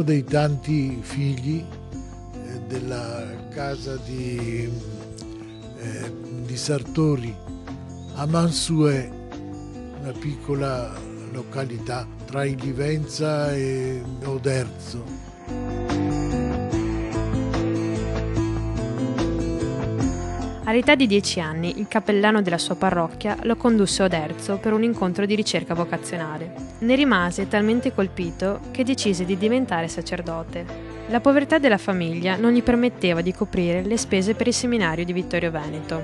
dei tanti figli della casa di Sartori a Mansuè, una piccola località tra il Livenza e Oderzo. All'età di 10 anni, il cappellano della sua parrocchia lo condusse a Oderzo per un incontro di ricerca vocazionale. Ne rimase talmente colpito che decise di diventare sacerdote. La povertà della famiglia non gli permetteva di coprire le spese per il seminario di Vittorio Veneto.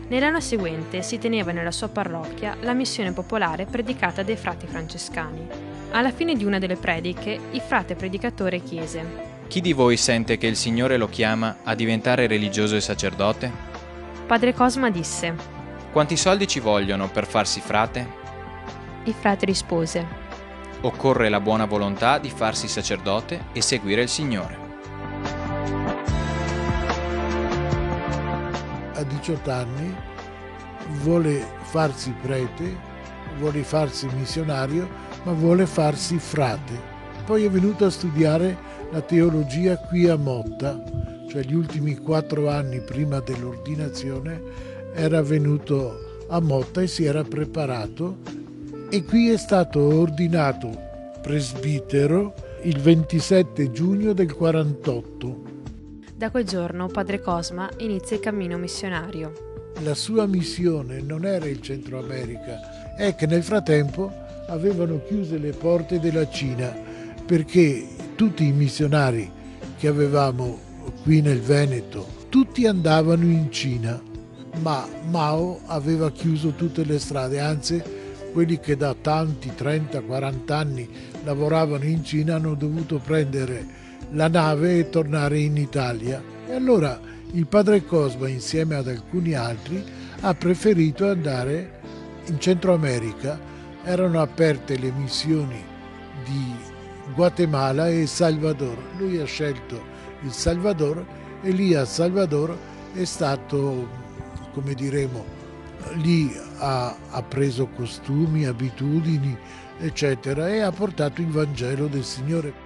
Nell'anno seguente si teneva nella sua parrocchia la missione popolare predicata dai frati francescani. Alla fine di una delle prediche, il frate predicatore chiese: Chi di voi sente che il Signore lo chiama a diventare religioso e sacerdote? Padre Cosma disse: Quanti soldi ci vogliono per farsi frate? Il frate rispose: Occorre la buona volontà di farsi sacerdote e seguire il Signore. A 18 anni vuole farsi prete, vuole farsi missionario, ma vuole farsi frate. Poi è venuto a studiare la teologia qui a Motta, cioè gli ultimi 4 anni prima dell'ordinazione era venuto a Motta e si era preparato, e qui è stato ordinato presbitero il 27 giugno del 48. Da quel giorno Padre Cosma inizia il cammino missionario. La sua missione non era il Centro America, è che nel frattempo avevano chiuse le porte della Cina, perché tutti i missionari che avevamo qui nel Veneto, tutti andavano in Cina, ma Mao aveva chiuso tutte le strade, anzi quelli che da tanti 30-40 anni lavoravano in Cina hanno dovuto prendere la nave e tornare in Italia. E allora il padre Cosma, insieme ad alcuni altri, ha preferito andare in Centro America. Erano aperte le missioni di Guatemala e Salvador. Lui ha scelto il Salvador e lì a Salvador è stato, come diremo, lì ha preso costumi, abitudini, eccetera, e ha portato il Vangelo del Signore.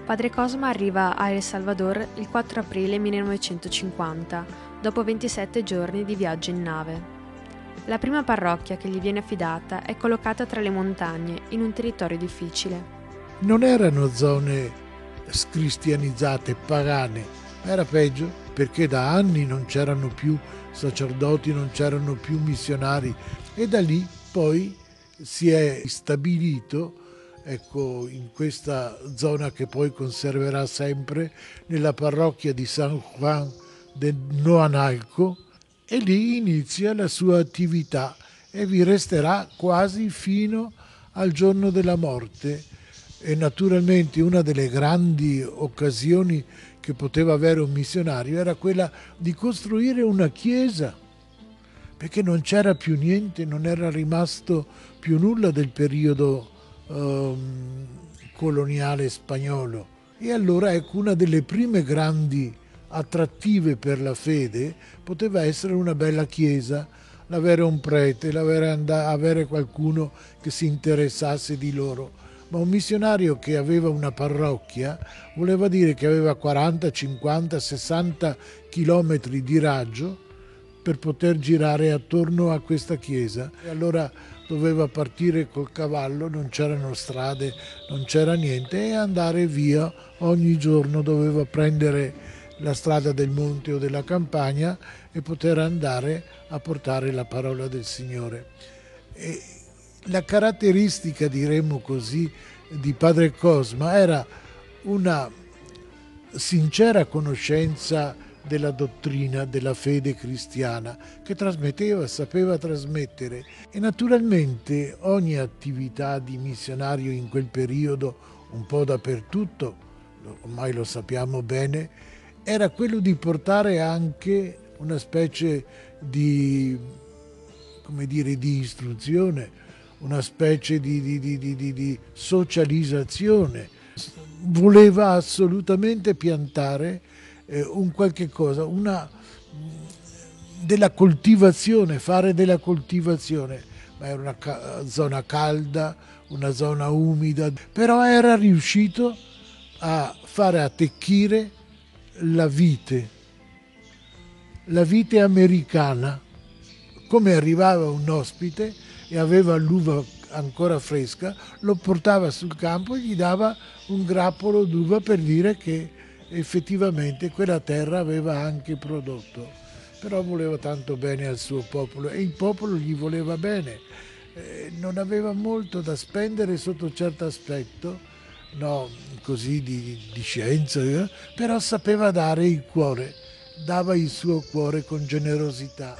Padre Cosma arriva a El Salvador il 4 aprile 1950, dopo 27 giorni di viaggio in nave. La prima parrocchia che gli viene affidata è collocata tra le montagne, in un territorio difficile. Non erano zone scristianizzate, pagane, ma era peggio, perché da anni non c'erano più sacerdoti, non c'erano più missionari, e da lì poi si è stabilito, ecco, in questa zona che poi conserverà sempre, nella parrocchia di San Juan de Noanalco, e lì inizia la sua attività e vi resterà quasi fino al giorno della morte. E naturalmente una delle grandi occasioni che poteva avere un missionario era quella di costruire una chiesa, perché non c'era più niente, non era rimasto più nulla del periodo coloniale spagnolo. E allora ecco, una delle prime grandi attrattive per la fede poteva essere una bella chiesa, l'avere un prete, avere qualcuno che si interessasse di loro. Ma un missionario che aveva una parrocchia voleva dire che aveva 40, 50, 60 chilometri di raggio per poter girare attorno a questa chiesa. E allora doveva partire col cavallo, non c'erano strade, non c'era niente, e andare via ogni giorno. Doveva prendere la strada del monte o della campagna e poter andare a portare la parola del Signore. E la caratteristica, diremmo così, di Padre Cosma era una sincera conoscenza della dottrina, della fede cristiana, che trasmetteva, sapeva trasmettere. E naturalmente ogni attività di missionario in quel periodo, un po' dappertutto, ormai lo sappiamo bene, era quello di portare anche una specie di, come dire, di istruzione, una specie di socializzazione. Voleva assolutamente piantare un qualche cosa, della coltivazione, fare della coltivazione, ma era una zona calda, una zona umida, però era riuscito a fare attecchire la vite americana. Come arrivava un ospite e aveva l'uva ancora fresca, lo portava sul campo e gli dava un grappolo d'uva per dire che effettivamente quella terra aveva anche prodotto. Però voleva tanto bene al suo popolo e il popolo gli voleva bene. Non aveva molto da spendere sotto certo aspetto, no, così di scienza, però sapeva dare il cuore, dava il suo cuore con generosità.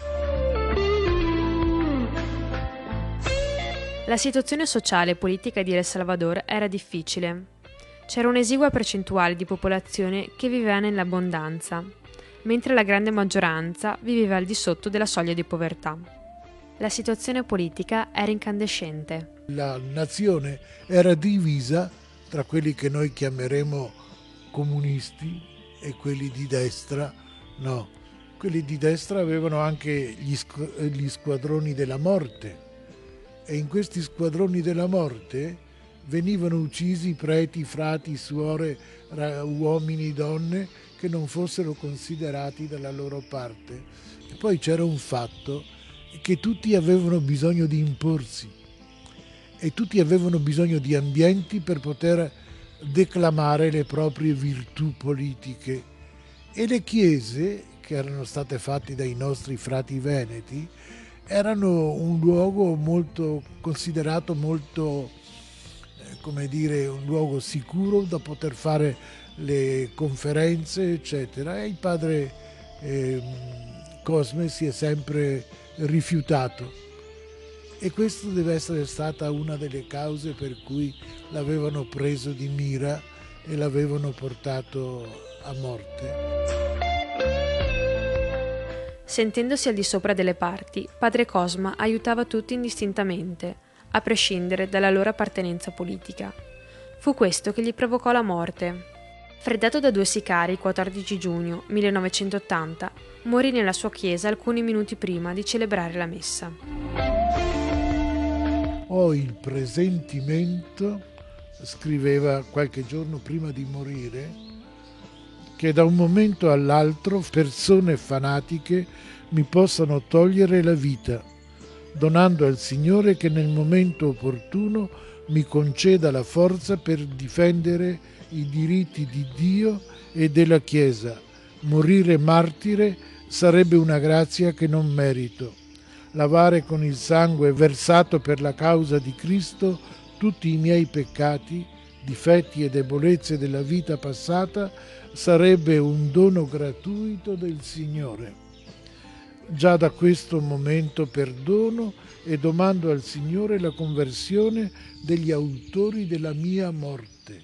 La situazione sociale e politica di El Salvador era difficile. C'era un'esigua percentuale di popolazione che viveva nell'abbondanza, mentre la grande maggioranza viveva al di sotto della soglia di povertà. La situazione politica era incandescente. La nazione era divisa tra quelli che noi chiameremo comunisti e quelli di destra. No, quelli di destra avevano anche gli squadroni della morte e in questi squadroni della morte venivano uccisi preti, frati, suore, uomini, donne che non fossero considerati dalla loro parte. E poi c'era un fatto, che tutti avevano bisogno di imporsi e tutti avevano bisogno di ambienti per poter declamare le proprie virtù politiche. E le chiese, che erano state fatte dai nostri frati veneti, erano un luogo molto considerato molto, come dire, un luogo sicuro da poter fare le conferenze, eccetera. E il padre Cosme si è sempre rifiutato. E questo deve essere stata una delle cause per cui l'avevano preso di mira e l'avevano portato a morte. Sentendosi al di sopra delle parti, padre Cosma aiutava tutti indistintamente, a prescindere dalla loro appartenenza politica. Fu questo che gli provocò la morte. Freddato da 2 sicari il 14 giugno 1980, morì nella sua chiesa alcuni minuti prima di celebrare la messa. Ho il presentimento, scriveva qualche giorno prima di morire, che da un momento all'altro persone fanatiche mi possano togliere la vita, donando al Signore che nel momento opportuno mi conceda la forza per difendere i diritti di Dio e della Chiesa. Morire martire sarebbe una grazia che non merito. Lavare con il sangue versato per la causa di Cristo tutti i miei peccati, difetti e debolezze della vita passata sarebbe un dono gratuito del Signore. Già da questo momento perdono e domando al Signore la conversione degli autori della mia morte.